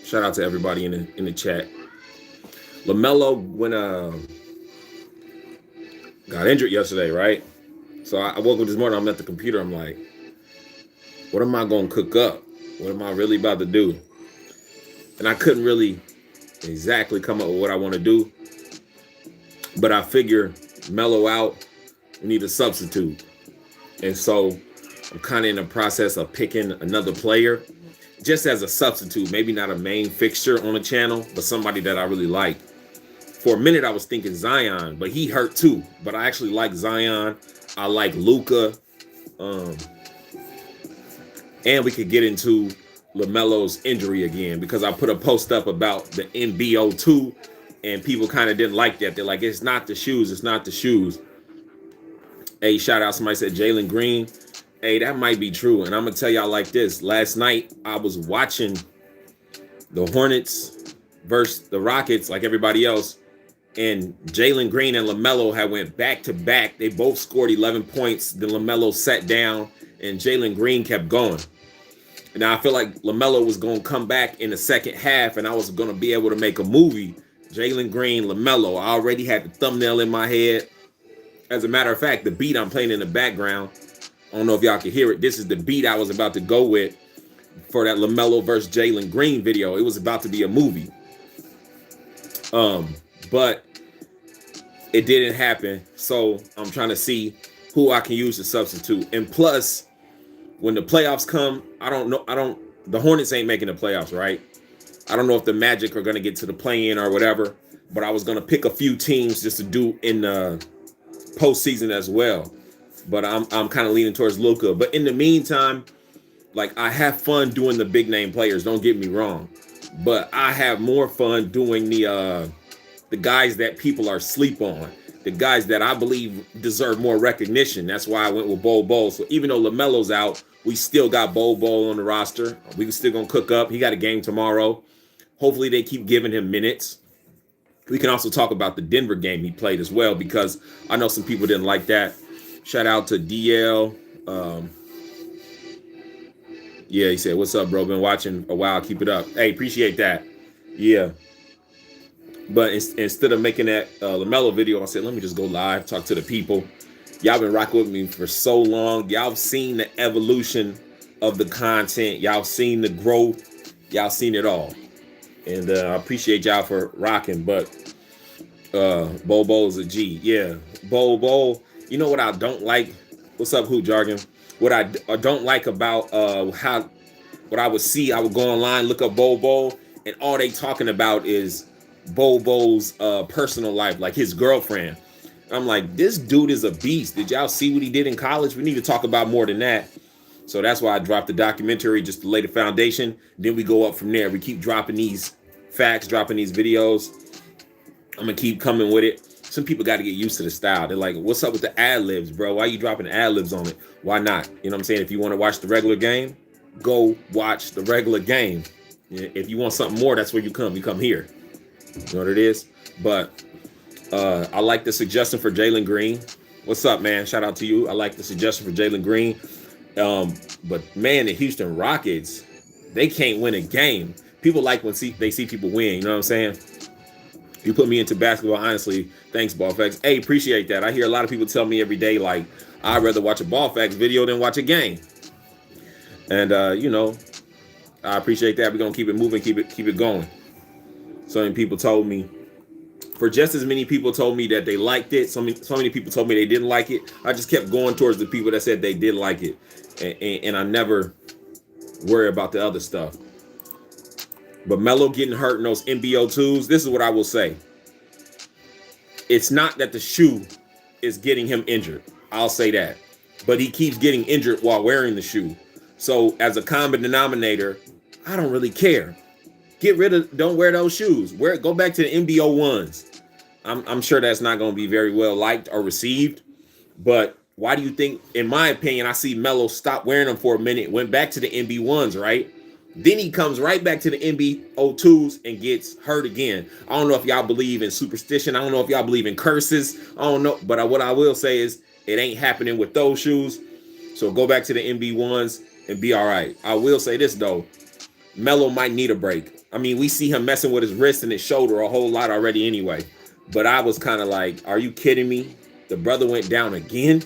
Shout out to everybody in the chat. LaMelo got injured yesterday, right? So I woke up this morning. I'm at the computer. I'm like, what am I gonna cook up? What am I really about to do? And I couldn't really exactly come up with what I want to do. But I figure Mellow out, we need a substitute. And so I'm kind of in the process of picking another player just as a substitute, maybe not a main fixture on the channel, but somebody that I really like. For a minute, I was thinking Zion, but he hurt too. But I actually like Zion. I like Luca. And we could get into LaMelo's injury again because I put a post up about the NBO2 and people kind of didn't like that. They're like, it's not the shoes. It's not the shoes. Hey, shout out. Somebody said Jalen Green. Hey, that might be true. And I'm going to tell y'all like this. Last night, I was watching the Hornets versus the Rockets like everybody else. And Jalen Green and LaMelo had went back to back. They both scored 11 points. Then LaMelo sat down and Jalen Green kept going. Now, I feel like LaMelo was going to come back in the second half and I was going to be able to make a movie. Jalen Green, LaMelo. I already had the thumbnail in my head. As a matter of fact, the beat I'm playing in the background, I don't know if y'all can hear it. This is the beat I was about to go with for that LaMelo versus Jalen Green video. It was about to be a movie. But it didn't happen. So I'm trying to see who I can use to substitute. And plus, when the playoffs come, the Hornets ain't making the playoffs, right? I don't know if the Magic are going to get to the play-in or whatever, but I was going to pick a few teams just to do in the postseason as well. But I'm kind of leaning towards Luca. But in the meantime, like I have fun doing the big name players. Don't get me wrong, but I have more fun doing the guys that people are sleep on, the guys that I believe deserve more recognition. That's why I went with Bol Bol. So even though LaMelo's out, we still got Bol Bol on the roster. We still gonna cook up. He got a game tomorrow. Hopefully they keep giving him minutes. We can also talk about the Denver game he played as well, because I know some people didn't like that. Shout out to DL. Yeah, he said, what's up, bro? Been watching a while. Keep it up. Hey, appreciate that. Yeah. But instead of making that LaMelo video, I said, let me just go live, talk to the people. Y'all been rocking with me for so long. Y'all seen the evolution of the content. Y'all seen the growth. Y'all seen it all. And I appreciate y'all for rocking. But Bol Bol's a G. Yeah, Bol Bol. You know what I don't like? What's up, Hoop Jargon? What I don't like about what I would see, I would go online, look up Bol Bol, and all they talking about is Bol Bol's personal life, like his girlfriend. I'm like, this dude is a beast. Did y'all see what he did in college? We need to talk about more than that. So that's why I dropped the documentary just to lay the foundation. Then we go up from there. We keep dropping these facts, dropping these videos. I'm going to keep coming with it. Some people got to get used to the style. They're like, what's up with the ad-libs, bro? Why are you dropping ad-libs on it? Why not? You know what I'm saying? If you want to watch the regular game, go watch the regular game. If you want something more, that's where you come. You come here. You know what it is? But I like the suggestion for Jalen Green. What's up, man? Shout out to you. I like the suggestion for Jalen Green. But man, the Houston Rockets, they can't win a game. People like when they see people win. You know what I'm saying? You put me into basketball, honestly. Thanks, Ball Facts. Hey, appreciate that. I hear a lot of people tell me every day, like, I'd rather watch a Ball Facts video than watch a game. And you know, I appreciate that. We're gonna keep it moving, keep it going. So many people told me. For just as many people told me that they liked it, so many people told me they didn't like it. I just kept going towards the people that said they did like it, and I never worry about the other stuff. But Melo getting hurt in those NBO2s, this is what I will say. It's not that the shoe is getting him injured. I'll say that. But he keeps getting injured while wearing the shoe. So as a common denominator, I don't really care. Don't wear those shoes. Go back to the NBO1s. I'm sure that's not going to be very well liked or received. But why do you think, in my opinion, I see Melo stop wearing them for a minute, went back to the NB1s, right? Then he comes right back to the NB02s and gets hurt again. I don't know if y'all believe in superstition. I don't know if y'all believe in curses. I don't know. But what I will say is it ain't happening with those shoes. So go back to the NB1s and be all right. I will say this, though. Melo might need a break. I mean, we see him messing with his wrist and his shoulder a whole lot already anyway. But I was kind of like, are you kidding me? The brother went down again?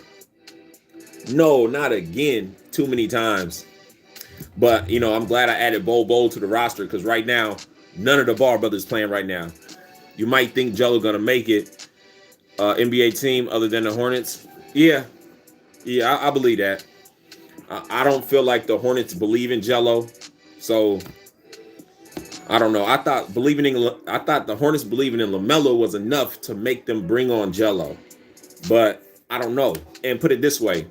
No, not again. Too many times. But, you know, I'm glad I added Bol to the roster because right now, none of the Ball brothers playing right now. You might think Jello going to make it, NBA team other than the Hornets. Yeah, I believe that. I don't feel like the Hornets believe in Jello. So, I don't know. I thought the Hornets believing in LaMelo was enough to make them bring on Jello. But I don't know. And put it this way.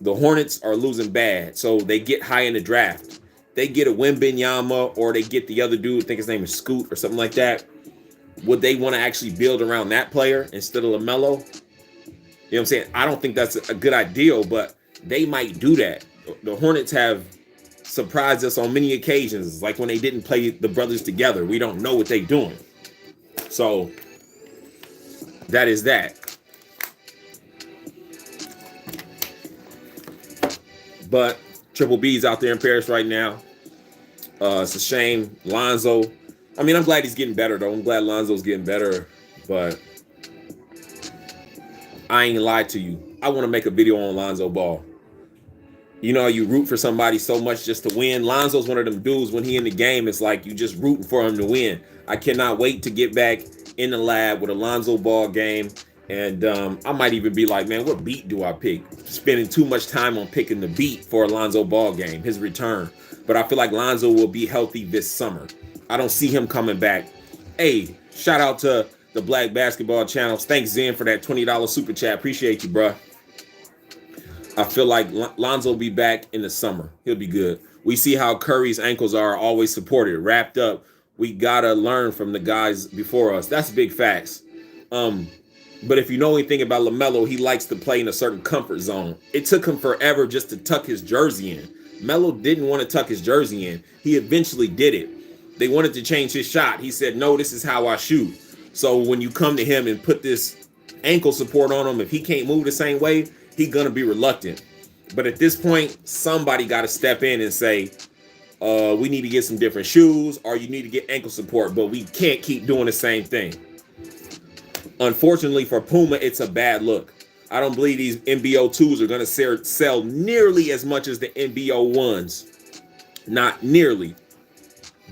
The Hornets are losing bad. So they get high in the draft. They get a Wembanyama or they get the other dude, I think his name is Scoot or something like that. Would they want to actually build around that player instead of LaMelo? You know what I'm saying? I don't think that's a good idea, but they might do that. The Hornets have surprised us on many occasions, like when they didn't play the brothers together. We don't know what they're doing. So that is that. But Triple B's out there in Paris right now. It's a shame. Lonzo. I mean, I'm glad he's getting better, though. I'm glad Lonzo's getting better. But I ain't lied to you. I want to make a video on Lonzo Ball. You know, you root for somebody so much just to win. Lonzo's one of them dudes, when he in the game, it's like you just rooting for him to win. I cannot wait to get back in the lab with a Lonzo Ball game. And I might even be like, man, what beat do I pick? Spending too much time on picking the beat for a Lonzo Ball game, his return. But I feel like Lonzo will be healthy this summer. I don't see him coming back. Hey, shout out to the Black Basketball Channels. Thanks, Zen, for that $20 super chat. Appreciate you, bro. I feel like Lonzo will be back in the summer. He'll be good. We see how Curry's ankles are always supported, wrapped up. We got to learn from the guys before us. That's big facts. But if you know anything about LaMelo, he likes to play in a certain comfort zone. It took him forever just to tuck his jersey in. Melo didn't want to tuck his jersey in. He eventually did it. They wanted to change his shot. He said, no, this is how I shoot. So when you come to him and put this ankle support on him, if he can't move the same way, he's going to be reluctant. But at this point, somebody got to step in and say, we need to get some different shoes, or you need to get ankle support, but we can't keep doing the same thing. Unfortunately for Puma, it's a bad look. I don't believe these NBO 2s are going to sell nearly as much as the NBO 1s. Not nearly.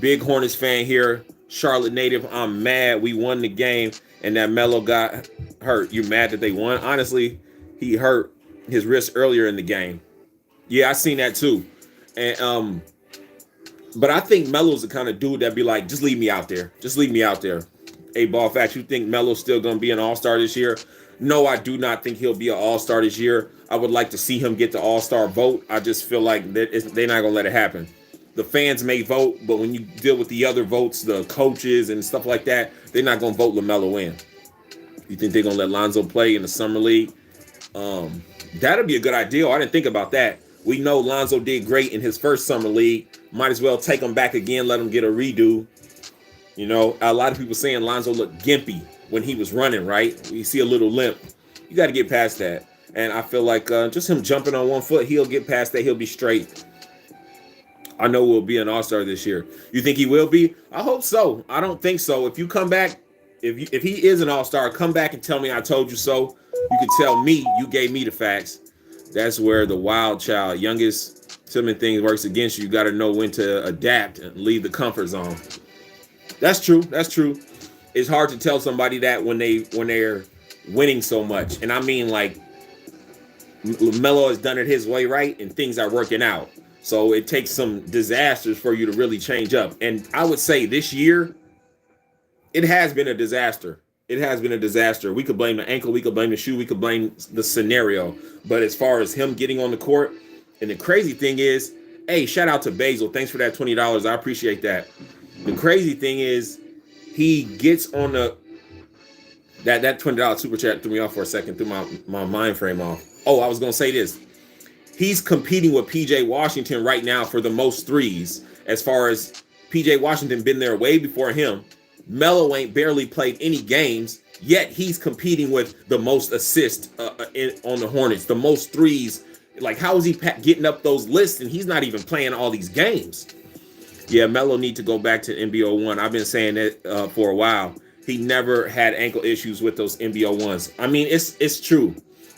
Big Hornets fan here. Charlotte native. I'm mad we won the game and that Melo got hurt. You mad that they won? Honestly, he hurt his wrist earlier in the game. Yeah, I seen that too. And but I think Melo's the kind of dude that be like, just leave me out there. Just leave me out there. Hey, Ball Facts, you think Melo's still going to be an all-star this year? No, I do not think he'll be an all-star this year. I would like to see him get the all-star vote. I just feel like they're not going to let it happen. The fans may vote, but when you deal with the other votes, the coaches and stuff like that, they're not going to vote LaMelo in. You think they're going to let Lonzo play in the summer league? That'd be a good idea. I didn't think about that. We know Lonzo did great in his first summer league. Might as well take him back again, let him get a redo. You know, a lot of people saying Lonzo looked gimpy when he was running, right? You see a little limp. You got to get past that. And I feel like just him jumping on one foot, he'll get past that. He'll be straight. I know we'll be an all-star this year. You think he will be? I hope so. I don't think so. If you come back, if he is an all-star, come back and tell me I told you so. You can tell me you gave me the facts. That's where the wild child, youngest, so many things works against you. You got to know when to adapt and leave the comfort zone. That's true. That's true. It's hard to tell somebody that when they're winning so much. And I mean, like, LaMelo has done it his way, right? And things are working out. So it takes some disasters for you to really change up. And I would say this year, it has been a disaster. It has been a disaster. We could blame the ankle. We could blame the shoe. We could blame the scenario. But as far as him getting on the court, and the crazy thing is, hey, shout out to Basil. Thanks for that $20. I appreciate that. The crazy thing is, he gets on that $20 super chat threw me off for a second, threw my mind frame off. Oh, I was going to say this. He's competing with P.J. Washington right now for the most threes. As far as P.J. Washington been there way before him. Melo ain't barely played any games, yet he's competing with the most assists on the Hornets, the most threes. Like, how is he getting up those lists and he's not even playing all these games? Yeah, Melo need to go back to NBO one. I've been saying that for a while. He never had ankle issues with those NBO ones. I mean, it's true,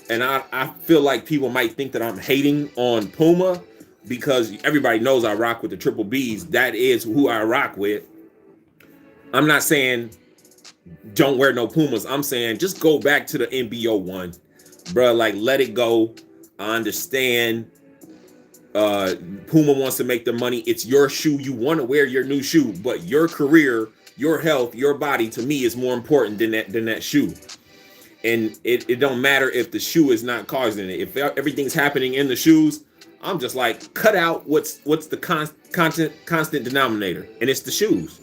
and I feel like people might think that I'm hating on Puma because everybody knows I rock with the triple Bs. That is who I rock with. I'm not saying don't wear no Pumas. I'm saying just go back to the NBO one, bro. Like let it go. I understand. Puma wants to make the money. It's your shoe. You want to wear your new shoe, but your career, your health, your body to me is more important than that shoe. And it don't matter if the shoe is not causing it. If everything's happening in the shoes, I'm just like cut out what's the constant denominator, and it's the shoes.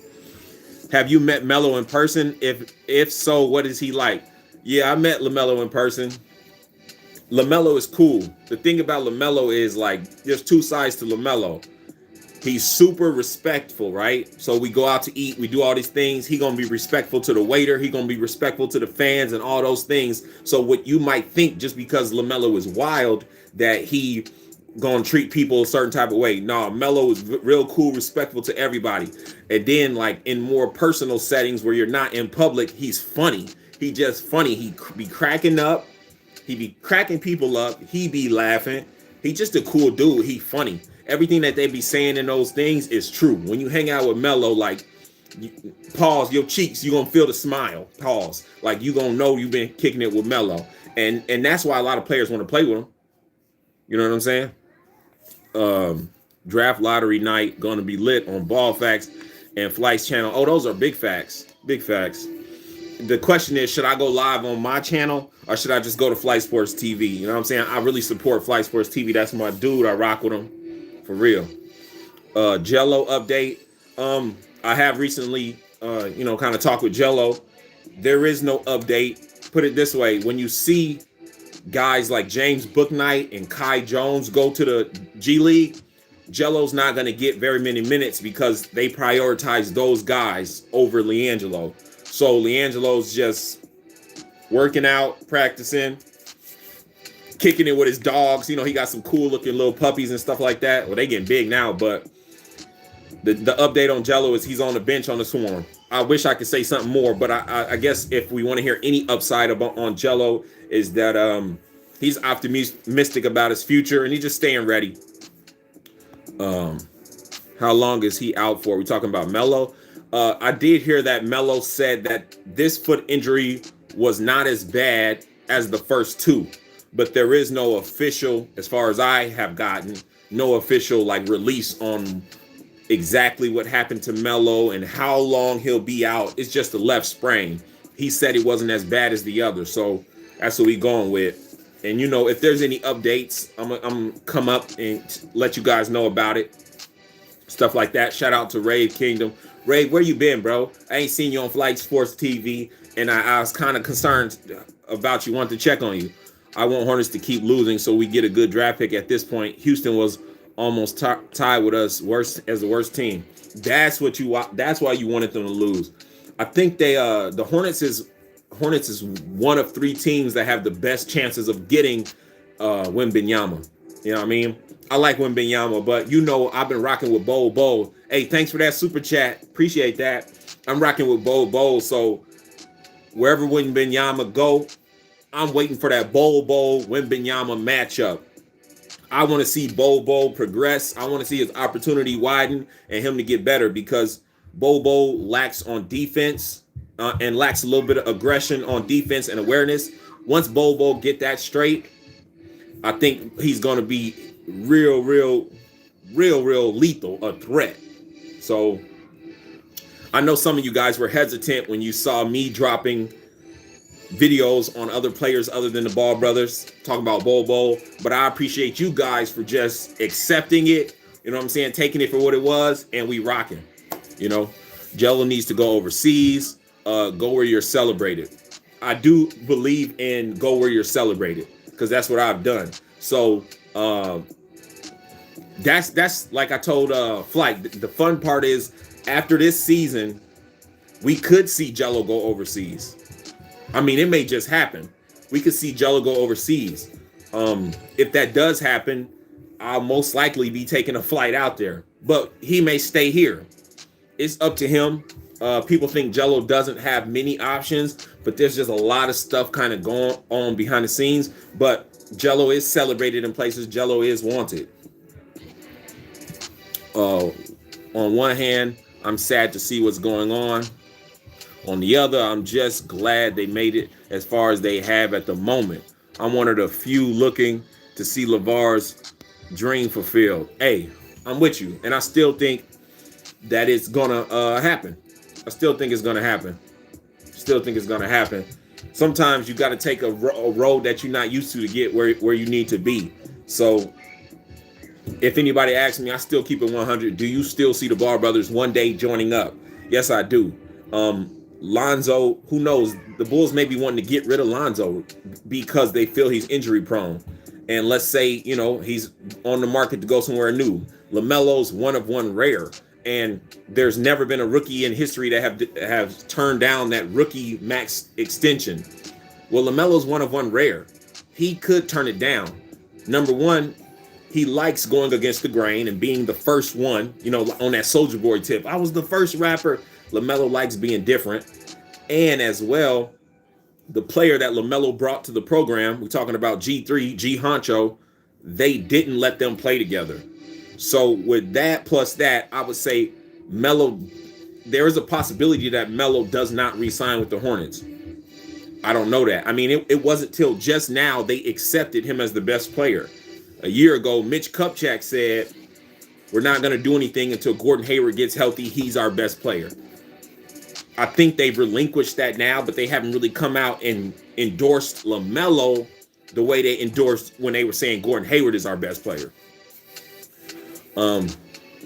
Have you met Melo in person? If so, what is he like? Yeah, I met LaMelo in person. LaMelo is cool. The thing about LaMelo is like there's two sides to LaMelo. He's super respectful, right? So we go out to eat, we do all these things. He gonna be respectful to the waiter. He gonna be respectful to the fans and all those things. So what you might think just because LaMelo is wild that he gonna treat people a certain type of way. No, Melo is real cool, respectful to everybody. And then like in more personal settings where you're not in public, he's funny. He just funny. He be cracking up. He be cracking people up. He be laughing. He just a cool dude. He funny. Everything that they be saying in those things is true. When you hang out with Melo, like, pause, your cheeks, you gonna feel the smile. Pause. Like, you gonna know you've been kicking it with Melo. And that's why a lot of players want to play with him. You know what I'm saying? Draft lottery night gonna be lit on Ball Facts and Flight's channel. Oh, those are big facts. Big facts. The question is, should I go live on my channel or should I just go to Flight Sports TV? You know what I'm saying? I really support Flight Sports TV. That's my dude. I rock with him for real. Jello update. I have recently, kind of talked with Jello. There is no update. Put it this way. When you see guys like James Bouknight and Kai Jones go to the G League, Jello's not going to get very many minutes because they prioritize those guys over Liangelo. So Liangelo's just working out, practicing, kicking it with his dogs. You know, he got some cool looking little puppies and stuff like that. Well, they getting big now, but the update on Jello is he's on the bench on the Swarm. I wish I could say something more, but I guess if we want to hear any upside on Jello is that he's optimistic about his future and he's just staying ready. How long is he out for? We're talking about Melo. I did hear that Melo said that this foot injury was not as bad as the first two, but there is no official, as far as I have gotten, no official like release on exactly what happened to Melo and how long he'll be out. It's just a left sprain. He said it wasn't as bad as the other, so that's what we going with. And you know, if there's any updates, I'm come up and let you guys know about it. Stuff like that. Shout out to Rave Kingdom. Ray, where you been, bro? I ain't seen you on Flight Sports TV, and I was kind of concerned about you, wanted to check on you. I want Hornets to keep losing so we get a good draft pick at this point. Houston was almost tied with us as the worst team. That's why you wanted them to lose. I think the Hornets is one of three teams that have the best chances of getting Wembanyama. You know what I mean? I like Wembanyama, but you know I've been rocking with Bo. Hey, thanks for that super chat. Appreciate that. I'm rocking with Bo. So wherever Wembanyama go, I'm waiting for that Bo Wembanyama matchup. I want to see Bo progress. I want to see his opportunity widen and him to get better because Bo lacks on defense and lacks a little bit of aggression on defense and awareness. Once Bo get that straight, I think he's going to be real lethal, a threat. So I know some of you guys were hesitant when you saw me dropping videos on other players other than the Ball brothers, talking about Bo, but I appreciate you guys for just accepting it, you know what I'm saying, taking it for what it was, and we rocking. You know, Jello needs to go overseas, go where you're celebrated. I do believe in go where you're celebrated because that's what I've done. So that's like I told Flight, the fun part is after this season we could see Jello go overseas. I mean, it may just happen. We could see Jello go overseas. If that does happen, I'll most likely be taking a flight out there. but he may stay here. It's up to him. People think Jello doesn't have many options, but there's just a lot of stuff kind of going on behind the scenes. But Jello is celebrated in places. Jello is wanted. On one hand, I'm sad to see what's going on. On the other, I'm just glad they made it as far as they have at the moment. I'm one of the few looking to see LeVar's dream fulfilled. Hey, I'm with you, and I still think that it's gonna happen. I still think it's gonna happen. Still think it's gonna happen. Sometimes you got to take a road that you're not used to get where you need to be. So if anybody asks me, I still keep it 100. Do you still see the Ball brothers one day joining up? Yes, I do. Lonzo, who knows? The Bulls may be wanting to get rid of Lonzo because they feel he's injury prone. And let's say, he's on the market to go somewhere new. LaMelo's one of one rare. And there's never been a rookie in history that have turned down that rookie max extension. Well, LaMelo's one of one rare. He could turn it down. Number one, he likes going against the grain and being the first one, on that Soulja Boy tip. I was the first rapper. LaMelo likes being different. And as well, the player that LaMelo brought to the program, we're talking about G3, G Honcho, they didn't let them play together. So with that plus that, I would say Melo, there is a possibility that Melo does not re-sign with the Hornets. I don't know that. I mean, it wasn't till just now they accepted him as the best player. A year ago, Mitch Kupchak said, we're not going to do anything until Gordon Hayward gets healthy. He's our best player. I think they've relinquished that now, but they haven't really come out and endorsed LaMelo the way they endorsed when they were saying Gordon Hayward is our best player.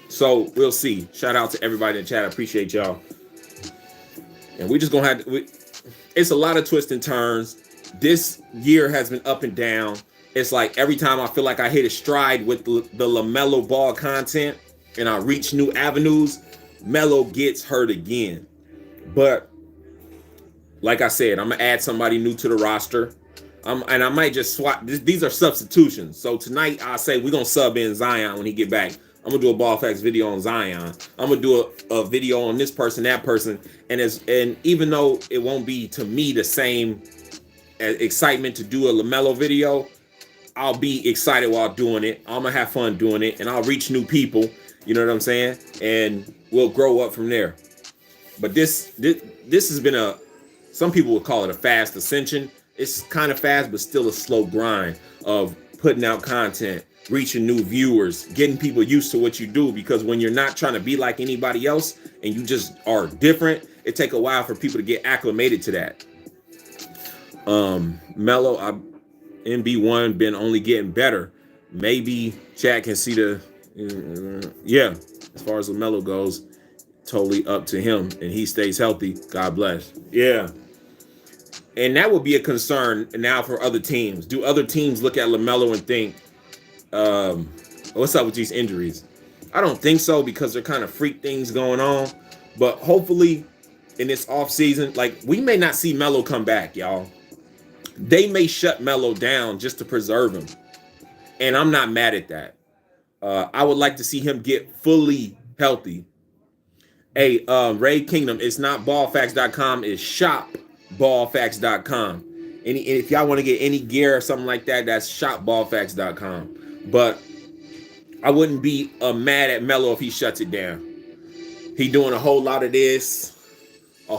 So we'll see. Shout out to everybody in the chat. I appreciate y'all. And we just gonna have to, it's a lot of twists and turns. This year has been up and down. It's like every time I feel like I hit a stride with the LaMelo Ball content and I reach new avenues, Melo gets hurt again. But like I said, I'm gonna add somebody new to the roster. And I might just swap. These are substitutions. So tonight I'll say we're gonna sub in Zion when he get back. I'm gonna do a Ball Facts video on Zion. I'm gonna do a video on this person, that person, and even though it won't be to me the same excitement to do a LaMelo video, I'll be excited while doing it. I'm gonna have fun doing it, and I'll reach new people. You know what I'm saying? And we'll grow up from there. But this has been some people would call it a fast ascension. It's kind of fast, but still a slow grind of putting out content, reaching new viewers, getting people used to what you do. Because when you're not trying to be like anybody else and you just are different, it takes a while for people to get acclimated to that. Melo, MB1 been only getting better. Maybe Chad can see yeah. As far as LaMelo goes, totally up to him, and he stays healthy. God bless. Yeah. And that would be a concern now for other teams. Do other teams look at LaMelo and think, what's up with these injuries? I don't think so, because they're kind of freak things going on. But hopefully in this offseason, like, we may not see Melo come back, y'all. They may shut Melo down just to preserve him. And I'm not mad at that. I would like to see him get fully healthy. Hey, Ray Kingdom, it's not ballfacts.com, it's shopballfacts.com. And if y'all want to get any gear or something like that, that's shopballfacts.com. But I wouldn't be mad at Melo if he shuts it down. He doing a whole lot of this, you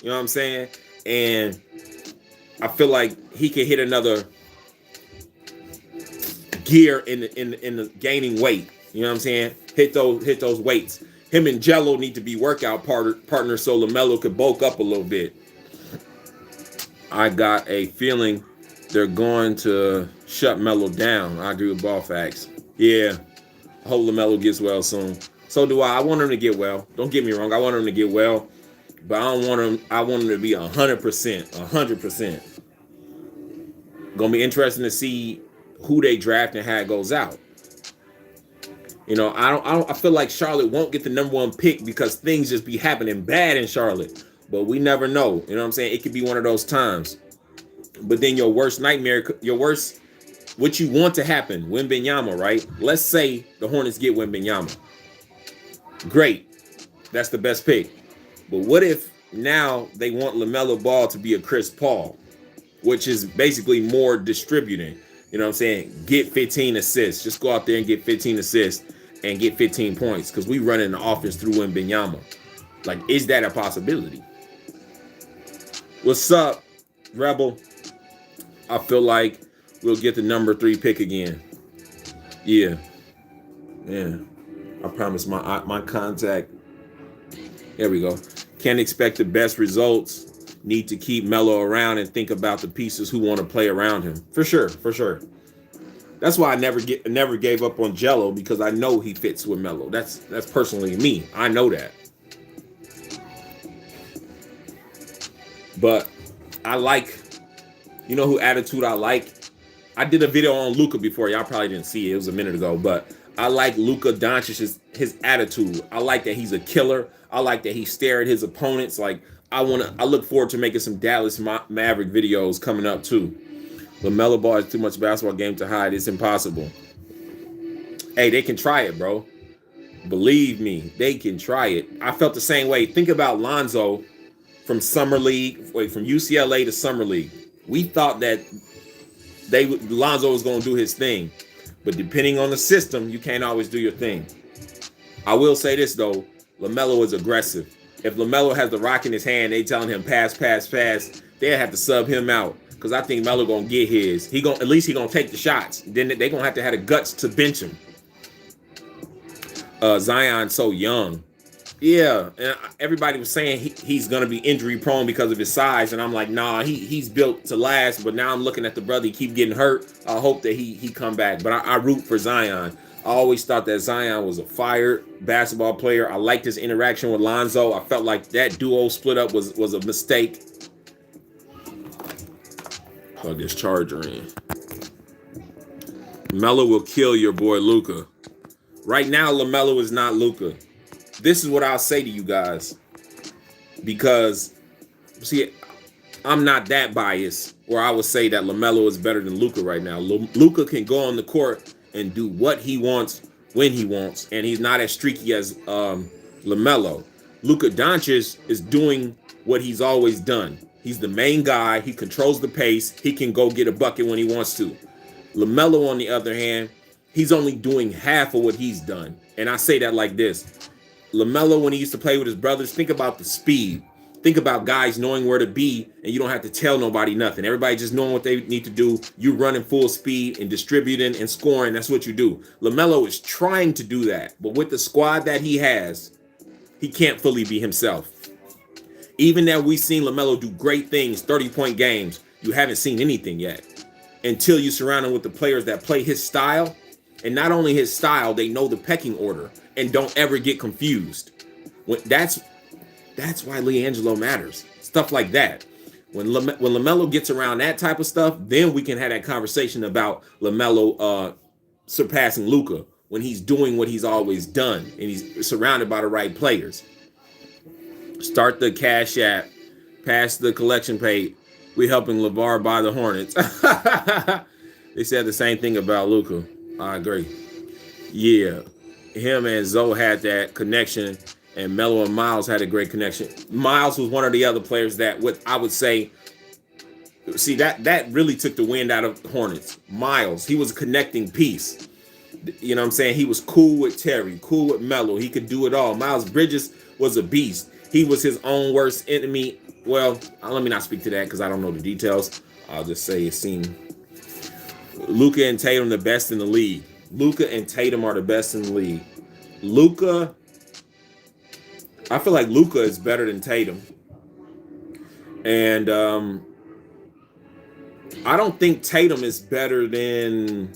know what I'm saying? And I feel like he can hit another gear in the gaining weight. You know what I'm saying? Hit those weights. Him and Jello need to be workout partners so LaMelo could bulk up a little bit. I got a feeling they're going to shut Melo down. I agree with Ball Facts. Yeah. I hope LaMelo gets well soon. So do I. I want him to get well. Don't get me wrong. I want him to get well. But I want him to be 100%. 100%. Gonna be interesting to see who they draft and how it goes out. You know, I feel like Charlotte won't get the number one pick because things just be happening bad in Charlotte. But we never know. You know what I'm saying? It could be one of those times. But then your worst what you want to happen, Wembanyama, right? Let's say the Hornets get Wembanyama. Great. That's the best pick. But what if now they want LaMelo Ball to be a Chris Paul, which is basically more distributing? You know what I'm saying? Get 15 assists. Just go out there and get 15 assists and get 15 points because we run in the offense through Wembanyama. Like, is that a possibility? What's up, Rebel? I feel like we'll get the number 3 pick again. Yeah. I promise my contact. There we go. Can't expect the best results. Need to keep Melo around and think about the pieces who want to play around him. For sure. That's why I never gave up on Jello, because I know he fits with Melo. That's personally me. I know that. But I like, you know who attitude I like? I did a video on Luca before. Y'all probably didn't see it. It was a minute ago. But I like Luka Doncic's his attitude. I like that he's a killer. I like that he stared at his opponents. Like, I look forward to making some Dallas Maverick videos coming up too. LaMelo Ball has too much basketball game to hide. It's impossible. Hey, they can try it, bro. Believe me, they can try it. I felt the same way. Think about Lonzo from from UCLA to Summer League. We thought that Lonzo was going to do his thing. But depending on the system, you can't always do your thing. I will say this, though. LaMelo is aggressive. If LaMelo has the rock in his hand, they telling him pass, they'll have to sub him out. Because I think Melo going to get his. At least he going to take the shots. Then they're going to have the guts to bench him. Zion's so young. Yeah, and everybody was saying he's going to be injury prone because of his size, and I'm like, nah, he's built to last. But now I'm looking at the brother, he keep getting hurt. I hope that he come back. But I root for Zion. I always thought that Zion was a fire basketball player. I liked his interaction with Lonzo. I felt like that duo split up was a mistake. Plug this charger in. Melo will kill your boy Luca. Right now, LaMelo is not Luca. This is what I'll say to you guys, because, see, I'm not that biased where I would say that LaMelo is better than Luka right now. Luka can go on the court and do what he wants when he wants, and he's not as streaky as LaMelo. Luka Doncic is doing what he's always done. He's the main guy. He controls the pace. He can go get a bucket when he wants to. LaMelo, on the other hand, he's only doing half of what he's done. And I say that like this. LaMelo, when he used to play with his brothers, think about the speed. Think about guys knowing where to be, and you don't have to tell nobody nothing. Everybody just knowing what they need to do. You running full speed and distributing and scoring. That's what you do. LaMelo is trying to do that, but with the squad that he has, he can't fully be himself. Even that we've seen LaMelo do great things, 30-point games, you haven't seen anything yet until you surround him with the players that play his style. And not only his style, they know the pecking order and don't ever get confused. That's why Liangelo matters. Stuff like that. When LaMelo gets around that type of stuff, then we can have that conversation about LaMelo surpassing Luka when he's doing what he's always done and he's surrounded by the right players. Start the Cash App, pass the collection page. We helping LeVar buy the Hornets. They said the same thing about Luka. I agree. Yeah, him and Zoe had that connection, and Melo and Miles had a great connection. Miles was one of the other players that I would say, see, that really took the wind out of the Hornets. Miles, he was a connecting piece. You know what I'm saying? He was cool with Terry, cool with Melo. He could do it all. Miles Bridges was a beast. He was his own worst enemy. Well, let me not speak to that because I don't know the details. I'll just say it seemed Luka and Tatum the best in the league. Luka and Tatum are the best in the league. Luka, I feel like Luka is better than Tatum. And I don't think Tatum is better than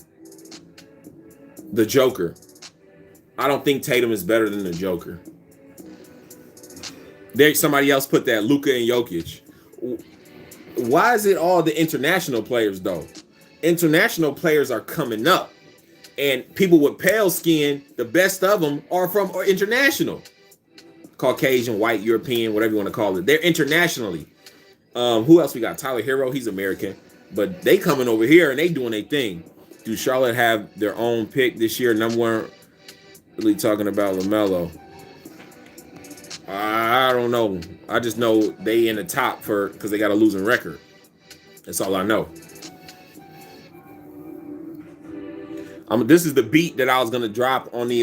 the Joker. I don't think Tatum is better than the Joker. There, somebody else put that, Luka and Jokic. Why is it all the international players, though? International players are coming up. And people with pale skin, the best of them are from international. Caucasian, white, European, whatever you want to call it. They're internationally. Who else we got? Tyler Hero, he's American. But they coming over here and they doing their thing. Do Charlotte have their own pick this year? Number one, really talking about LaMelo. I don't know. I just know they in the top because they got a losing record. That's all I know. This is the beat that I was gonna drop on the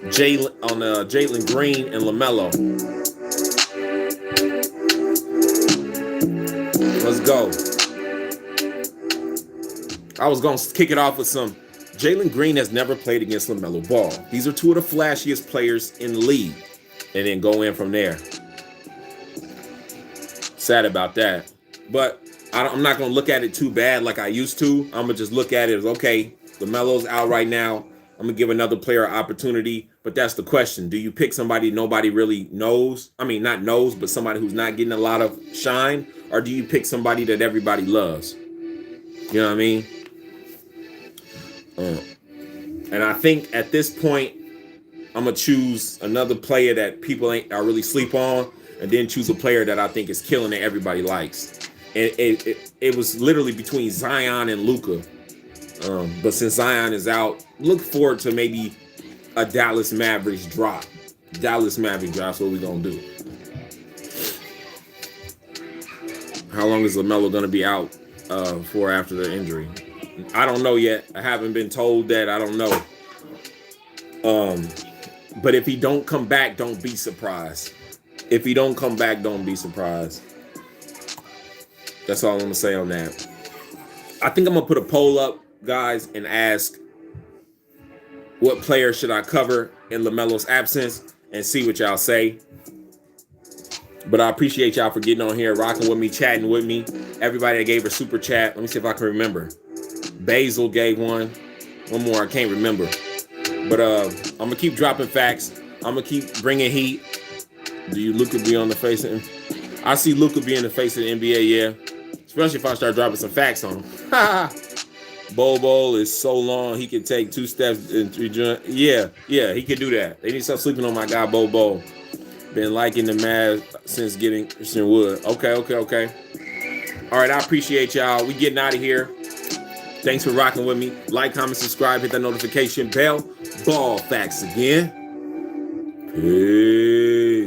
Jalen Green and LaMelo. Let's go. I was gonna kick it off with some. Jalen Green has never played against LaMelo Ball. These are two of the flashiest players in the league, and then go in from there. Sad about that, but I'm not gonna look at it too bad like I used to. I'm gonna just look at it as, okay, LaMelo's out right now. I'm gonna give another player an opportunity, but that's the question. Do you pick somebody nobody really knows? I mean, not knows, but somebody who's not getting a lot of shine, or do you pick somebody that everybody loves? You know what I mean? And I think at this point, I'm gonna choose another player that people are really sleep on, and then choose a player that I think is killing it, everybody likes. And it was literally between Zion and Luca. But since Zion is out, look forward to maybe a Dallas Mavericks drop. Dallas Mavericks drop's what we're gonna do. How long is LaMelo gonna be out for after the injury? I don't know yet. I haven't been told that. I don't know. But if he don't come back, don't be surprised. If he don't come back, don't be surprised. That's all I'm gonna say on that. I think I'm gonna put a poll up, guys, and ask what player should I cover in LaMelo's absence, and see what y'all say. But I appreciate y'all for getting on here, rocking with me, chatting with me. Everybody that gave a super chat. Let me see if I can remember. Basil gave one. One more, I can't remember. But I'm gonna keep dropping facts. I'm gonna keep bringing heat. Do you Luca be on the face of him? I see Luca be in the face of the NBA, yeah. Especially if I start dropping some facts on him. Bobo is so long, he can take 2 steps and 3 jumps. Yeah, he can do that. They need to stop sleeping on my guy, Bobo. Been liking the Mavs since getting Christian Wood. Okay. All right, I appreciate y'all. We getting out of here. Thanks for rocking with me. Like, comment, subscribe, hit that notification bell. Ball facts again. Peace.